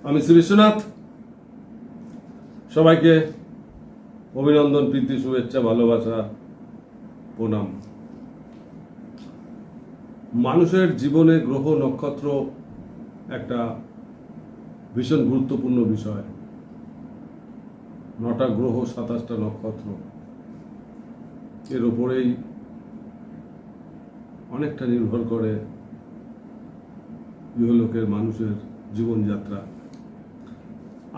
আমি শ্রী বিশ্বনাথ, সবাইকে অভিনন্দন, প্রীতি, শুভেচ্ছা, ভালোবাসা, প্রণাম। মানুষের জীবনে গ্রহ নক্ষত্র একটা ভীষণ গুরুত্বপূর্ণ বিষয়। 9টা গ্রহ, 27টা নক্ষত্র, এর উপরেই অনেকটা নির্ভর করে ইহলোকের মানুষের জীবনযাত্রা।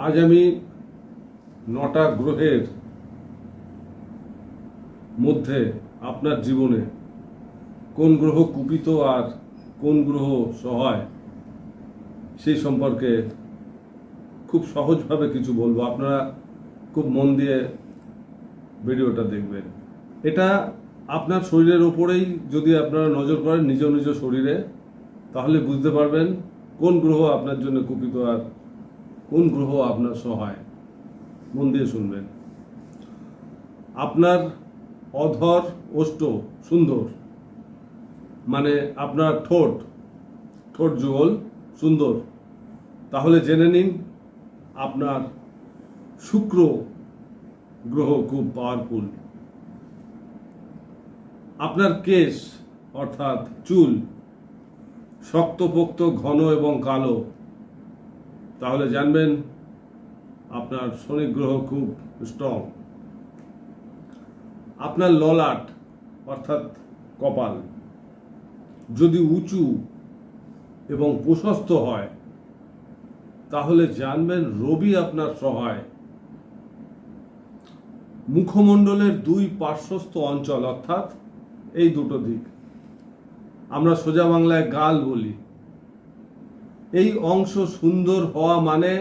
আজ আমি 9টা গ্রহের মধ্যে আপনার জীবনে কোন গ্রহ কুপিত আর কোন গ্রহ সহায় সেই সম্পর্কে খুব সহজভাবে কিছু বলবো। আপনারা খুব মন দিয়ে ভিডিওটা দেখবেন। এটা আপনার শরীরের ওপরেই যদি আপনারা নজর করেন নিজ নিজ শরীরে, তাহলে বুঝতে পারবেন কোন গ্রহ আপনার জন্য কুপিত আর কোন গ্রহ আপনার সহায়। মন দিয়ে শুনবেন। আপনার অধর ওষ্ঠ সুন্দর, মানে আপনার ঠোঁট যুগল সুন্দর, তাহলে জেনে নিন আপনার শুক্র গ্রহ খুব পাওয়ারফুল। আপনার কেশ অর্থাৎ চুল শক্তপোক্ত, ঘন এবং কালো, তাহলে জানবেন আপনার শনি গ্রহ খুব স্ট্রং। আপনার ললাট অর্থাৎ কপাল যদি উঁচু এবং প্রশস্ত হয়, তাহলে জানবেন রবি আপনার সহায়। মুখমণ্ডলের দুই পার্শ্বস্থ অঞ্চল অর্থাৎ এই দুটো দিক, আমরা সোজা বাংলায় গাল বলি, এই অংশ সুন্দর হওয়া মানে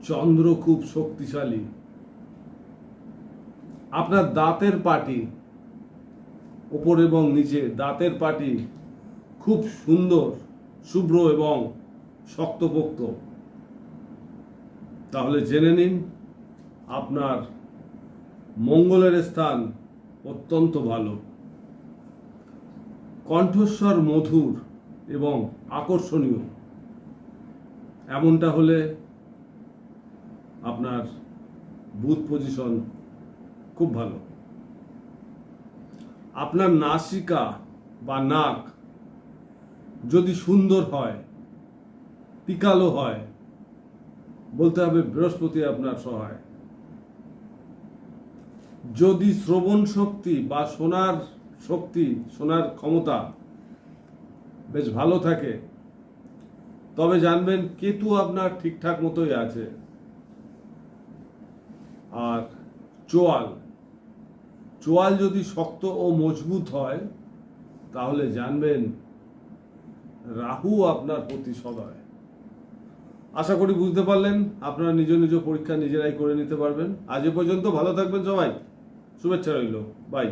চন্দ্র খুব শক্তিশালী। আপনার দাঁতের পাটি, উপর এবং নিচে দাঁতের পাটি খুব সুন্দর, শুভ্র এবং শক্তপোক্ত, তাহলে জেনে নিন আপনার মঙ্গলের স্থান অত্যন্ত ভালো। কণ্ঠস্বর মধুর এবং আকর্ষণীয়, এমনটা হলে আপনার বুধ পজিশন খুব ভালো। আপনার নাসিকা বা নাক যদি সুন্দর হয়, টিকালো হয়, বলতে হবে বৃহস্পতি আপনার সহায়। যদি শ্রবণ শক্তি বা শোনার ক্ষমতা বেশ ভালো থাকে, তবে জানবেন কেতু আপনার ঠিকঠাক মতোই আছে। আর চোয়াল যদি শক্ত ও মজবুত হয়, তাহলে জানবেন রাহু আপনার প্রতি সদয়। আশা করি বুঝতে পারলেন। আপনারা নিজ নিজ পরীক্ষা নিজেরাই করে নিতে পারবেন। আজ এ পর্যন্ত, ভালো থাকবেন সবাই, শুভেচ্ছা রইল, বাই।